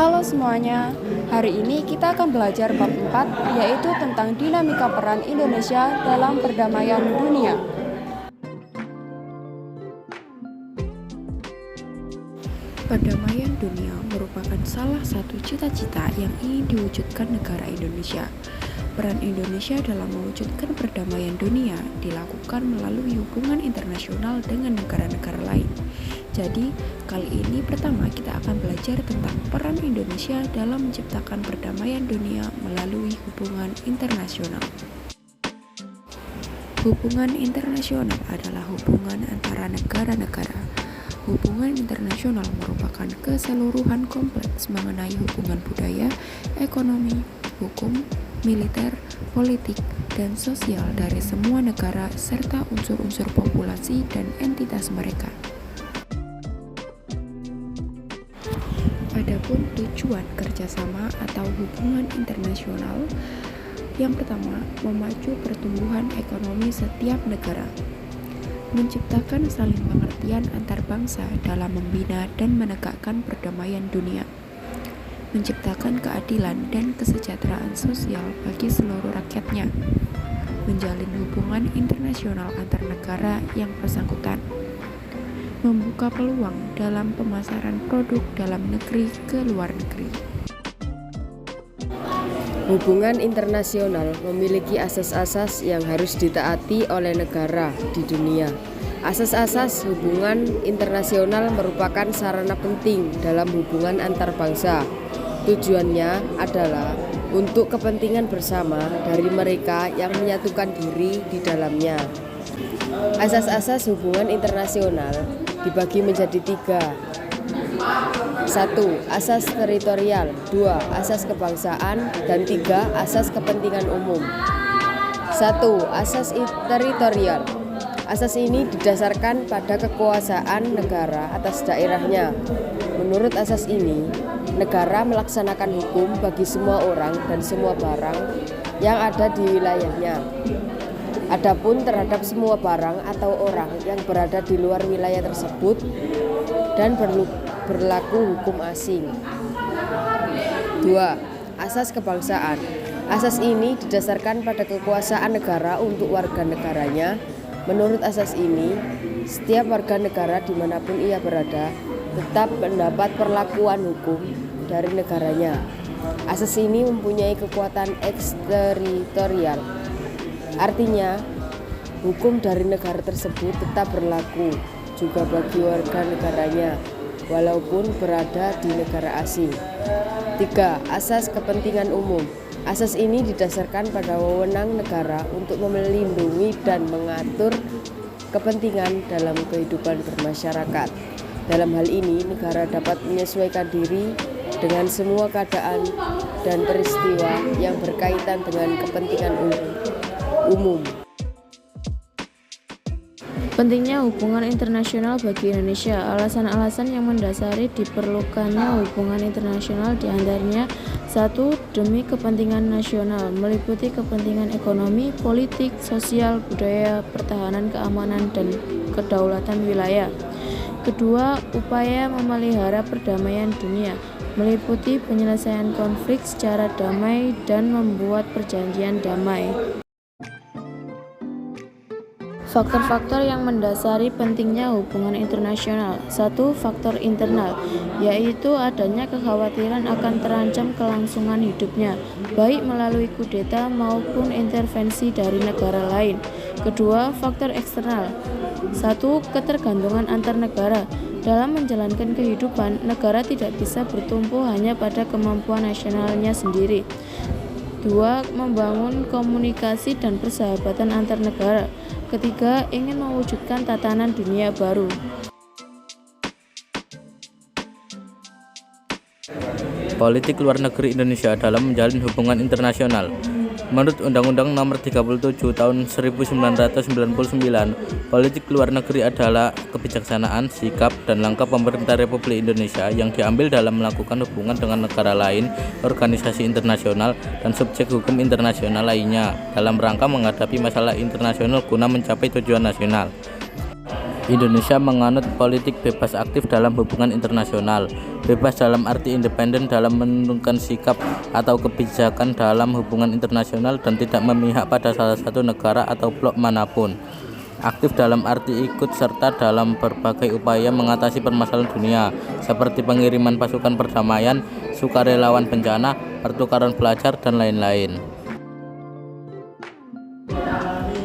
Halo semuanya, hari ini kita akan belajar bab 4, yaitu tentang dinamika peran Indonesia dalam perdamaian dunia. Perdamaian dunia merupakan salah satu cita-cita yang ingin diwujudkan negara Indonesia. Peran Indonesia dalam mewujudkan perdamaian dunia dilakukan melalui hubungan internasional dengan negara-negara lain. Jadi, kali ini pertama kita akan belajar tentang peran Indonesia dalam menciptakan perdamaian dunia melalui hubungan internasional. Hubungan internasional adalah hubungan antara negara-negara. Hubungan internasional merupakan keseluruhan kompleks mengenai hubungan budaya, ekonomi, hukum, militer, politik, dan sosial dari semua negara serta unsur-unsur populasi dan entitas mereka. Adapun tujuan kerjasama atau hubungan internasional, yang pertama, memacu pertumbuhan ekonomi setiap negara, menciptakan saling pengertian antar bangsa dalam membina dan menegakkan perdamaian dunia, menciptakan keadilan dan kesejahteraan sosial bagi seluruh rakyatnya, menjalin hubungan internasional antar negara yang bersangkutan, membuka peluang dalam pemasaran produk dalam negeri ke luar negeri. Hubungan internasional memiliki asas-asas yang harus ditaati oleh negara di dunia. Asas-asas hubungan internasional merupakan sarana penting dalam hubungan antar bangsa. Tujuannya adalah untuk kepentingan bersama dari mereka yang menyatukan diri di dalamnya. Asas-asas hubungan internasional dibagi menjadi 3. 1. Asas teritorial, 2. Asas kebangsaan, dan 3. Asas kepentingan umum. 1. Asas teritorial. Asas ini didasarkan pada kekuasaan negara atas daerahnya. Menurut asas ini, negara melaksanakan hukum bagi semua orang dan semua barang yang ada di wilayahnya. Adapun terhadap semua barang atau orang yang berada di luar wilayah tersebut dan berlaku hukum asing. 2. Asas kebangsaan. Asas ini didasarkan pada kekuasaan negara untuk warga negaranya. Menurut asas ini, setiap warga negara dimanapun ia berada tetap mendapat perlakuan hukum dari negaranya. Asas ini mempunyai kekuatan eksteritorial. Artinya, hukum dari negara tersebut tetap berlaku juga bagi warga negaranya, walaupun berada di negara asing. 3. Asas kepentingan umum. Asas ini didasarkan pada wewenang negara untuk melindungi dan mengatur kepentingan dalam kehidupan bermasyarakat. Dalam hal ini, negara dapat menyesuaikan diri dengan semua keadaan dan peristiwa yang berkaitan dengan kepentingan umum. Pentingnya hubungan internasional bagi Indonesia. Alasan-alasan yang mendasari diperlukannya hubungan internasional diantaranya: 1. Demi kepentingan nasional, meliputi kepentingan ekonomi, politik, sosial, budaya, pertahanan, keamanan, dan kedaulatan wilayah. 2. Upaya memelihara perdamaian dunia, meliputi penyelesaian konflik secara damai dan membuat perjanjian damai. Faktor-faktor yang mendasari pentingnya hubungan internasional. 1. Faktor internal, yaitu adanya kekhawatiran akan terancam kelangsungan hidupnya, baik melalui kudeta maupun intervensi dari negara lain. 2. Faktor eksternal. 1. Ketergantungan antar negara. Dalam menjalankan kehidupan, negara tidak bisa bertumpu hanya pada kemampuan nasionalnya sendiri. 2. Membangun komunikasi dan persahabatan antar negara. 3. Ingin mewujudkan tatanan dunia baru. Politik luar negeri Indonesia dalam menjalin hubungan internasional. Menurut Undang-Undang Nomor 37 Tahun 1999, politik luar negeri adalah kebijaksanaan, sikap, dan langkah pemerintah Republik Indonesia yang diambil dalam melakukan hubungan dengan negara lain, organisasi internasional, dan subjek hukum internasional lainnya dalam rangka menghadapi masalah internasional guna mencapai tujuan nasional. Indonesia menganut politik bebas aktif dalam hubungan internasional. Bebas dalam arti independen dalam menentukan sikap atau kebijakan dalam hubungan internasional dan tidak memihak pada salah satu negara atau blok manapun. Aktif dalam arti ikut serta dalam berbagai upaya mengatasi permasalahan dunia, seperti pengiriman pasukan perdamaian, sukarelawan bencana, pertukaran pelajar, dan lain-lain.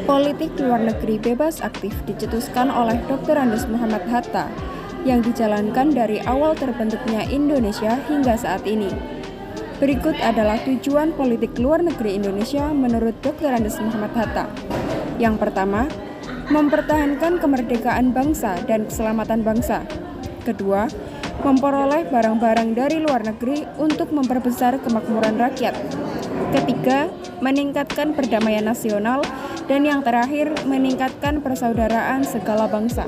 Politik luar negeri bebas aktif dicetuskan oleh Dr. Andes Muhammad Hatta yang dijalankan dari awal terbentuknya Indonesia hingga saat ini. Berikut adalah tujuan politik luar negeri Indonesia menurut Dr. Andes Muhammad Hatta. Yang pertama, mempertahankan kemerdekaan bangsa dan keselamatan bangsa. Kedua, memperoleh barang-barang dari luar negeri untuk memperbesar kemakmuran rakyat. Ketiga, meningkatkan perdamaian nasional. Dan yang terakhir, meningkatkan persaudaraan segala bangsa.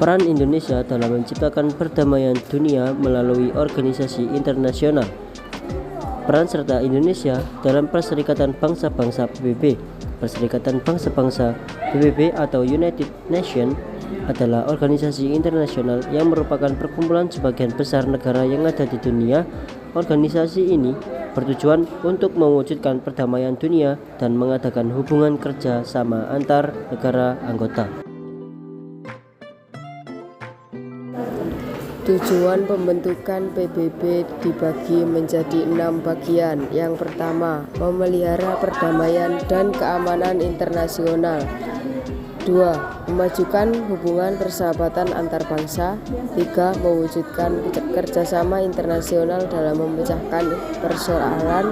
Peran Indonesia dalam menciptakan perdamaian dunia melalui organisasi internasional. Peran serta Indonesia dalam Perserikatan Bangsa-Bangsa PBB. Perserikatan Bangsa-Bangsa PBB atau United Nations adalah organisasi internasional yang merupakan perkumpulan sebagian besar negara yang ada di dunia. Organisasi ini bertujuan untuk mewujudkan perdamaian dunia dan mengadakan hubungan kerja sama antar negara anggota. Tujuan pembentukan PBB dibagi menjadi 6 bagian. Yang pertama, memelihara perdamaian dan keamanan internasional. 2. Memajukan hubungan persahabatan antar bangsa. 3. Mewujudkan kerjasama internasional dalam memecahkan persoalan.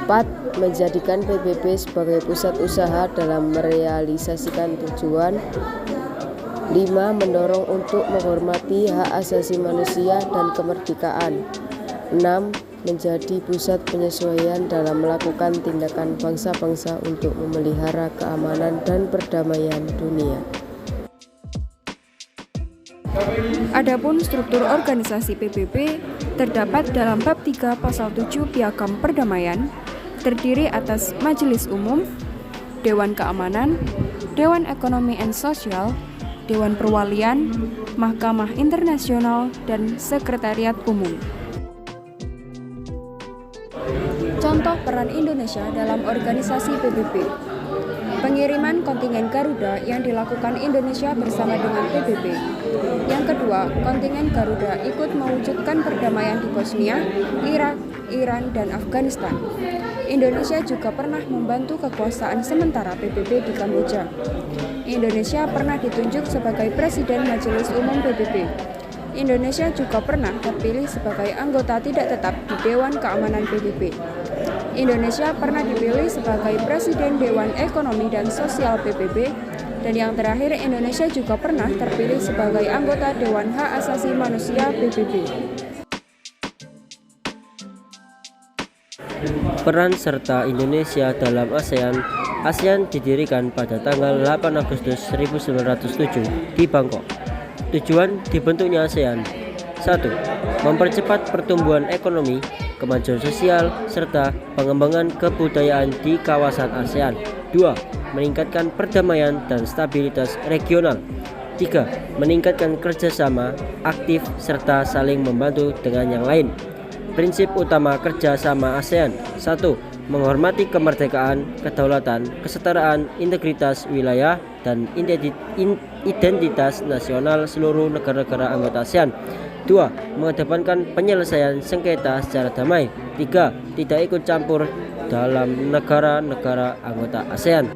4. Menjadikan PBB sebagai pusat usaha dalam merealisasikan tujuan. 5. Mendorong untuk menghormati hak asasi manusia dan kemerdekaan. 6. Menjadi pusat penyesuaian dalam melakukan tindakan bangsa-bangsa untuk memelihara keamanan dan perdamaian dunia. Adapun struktur organisasi PBB terdapat dalam bab 3 pasal 7 Piagam Perdamaian, terdiri atas Majelis Umum, Dewan Keamanan, Dewan Ekonomi and Sosial, Dewan Perwalian, Mahkamah Internasional, dan Sekretariat Umum. Contoh peran Indonesia dalam organisasi PBB. Pengiriman kontingen Garuda yang dilakukan Indonesia bersama dengan PBB. Yang kedua, kontingen Garuda ikut mewujudkan perdamaian di Bosnia, Irak, Iran, dan Afghanistan. Indonesia juga pernah membantu kekuasaan sementara PBB di Kamboja. Indonesia pernah ditunjuk sebagai Presiden Majelis Umum PBB. Indonesia juga pernah terpilih sebagai anggota tidak tetap di Dewan Keamanan PBB. Indonesia pernah dipilih sebagai Presiden Dewan Ekonomi dan Sosial PBB, dan yang terakhir Indonesia juga pernah terpilih sebagai anggota Dewan Hak Asasi Manusia PBB. Peran serta Indonesia dalam ASEAN. ASEAN didirikan pada tanggal 8 Agustus 1907 di Bangkok. Tujuan dibentuknya ASEAN: 1. Mempercepat pertumbuhan ekonomi, kemajuan sosial, serta pengembangan kebudayaan di kawasan ASEAN. 2. Meningkatkan perdamaian dan stabilitas regional. 3. Meningkatkan kerjasama aktif serta saling membantu dengan yang lain. Prinsip utama kerjasama ASEAN: 1. Menghormati kemerdekaan, kedaulatan, kesetaraan, integritas wilayah, dan identitas nasional seluruh negara-negara anggota ASEAN. 2. Mengedepankan penyelesaian sengketa secara damai. 3. Tidak ikut campur dalam negara-negara anggota ASEAN.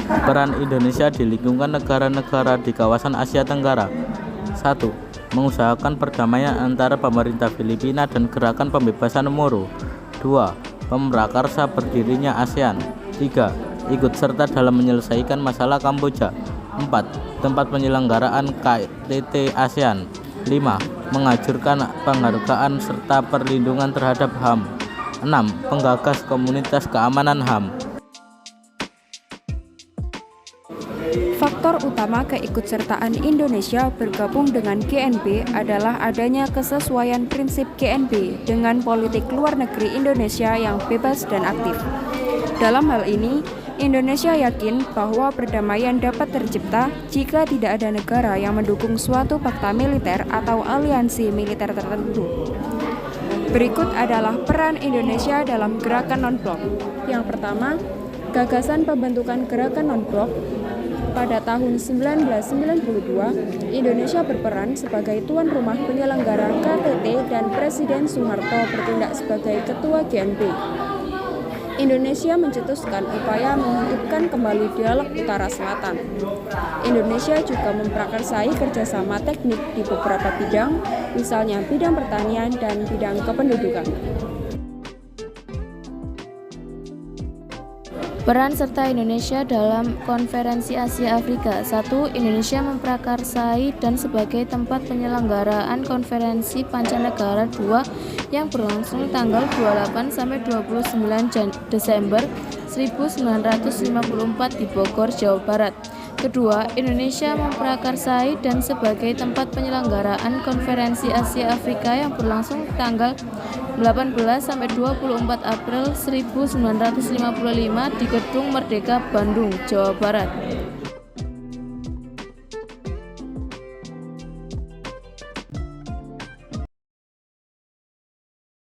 Peran Indonesia di lingkungan negara-negara di kawasan Asia Tenggara. 1. Mengusahakan perdamaian antara pemerintah Filipina dan gerakan pembebasan Moro. 2. Pemrakarsa berdirinya ASEAN. 3. Ikut serta dalam menyelesaikan masalah Kamboja. 4. Tempat penyelenggaraan KTT ASEAN. 5. Mengajurkan penghargaan serta perlindungan terhadap HAM. 6. Penggagas komunitas keamanan HAM. Faktor Faktor utama keikutsertaan Indonesia bergabung dengan GNB adalah adanya kesesuaian prinsip GNB dengan politik luar negeri Indonesia yang bebas dan aktif. Dalam hal ini, Indonesia yakin bahwa perdamaian dapat tercipta jika tidak ada negara yang mendukung suatu fakta militer atau aliansi militer tertentu. Berikut adalah peran Indonesia dalam gerakan non-blok. Yang pertama, gagasan pembentukan gerakan non-blok. Pada tahun 1992, Indonesia berperan sebagai tuan rumah penyelenggara KTT dan Presiden Soeharto bertindak sebagai ketua GNB. Indonesia mencetuskan upaya menghidupkan kembali dialog Utara Selatan. Indonesia juga memprakarsai kerjasama teknik di beberapa bidang, misalnya bidang pertanian dan bidang kependudukan. Peran serta Indonesia dalam Konferensi Asia Afrika. 1. Indonesia memprakarsai dan sebagai tempat penyelenggaraan Konferensi Pancanegara 2 yang berlangsung tanggal 28 sampai 29 Desember 1954 di Bogor, Jawa Barat. Kedua, Indonesia memprakarsai dan sebagai tempat penyelenggaraan Konferensi Asia Afrika yang berlangsung tanggal 18 sampai 24 April 1955 di Gedung Merdeka, Bandung, Jawa Barat.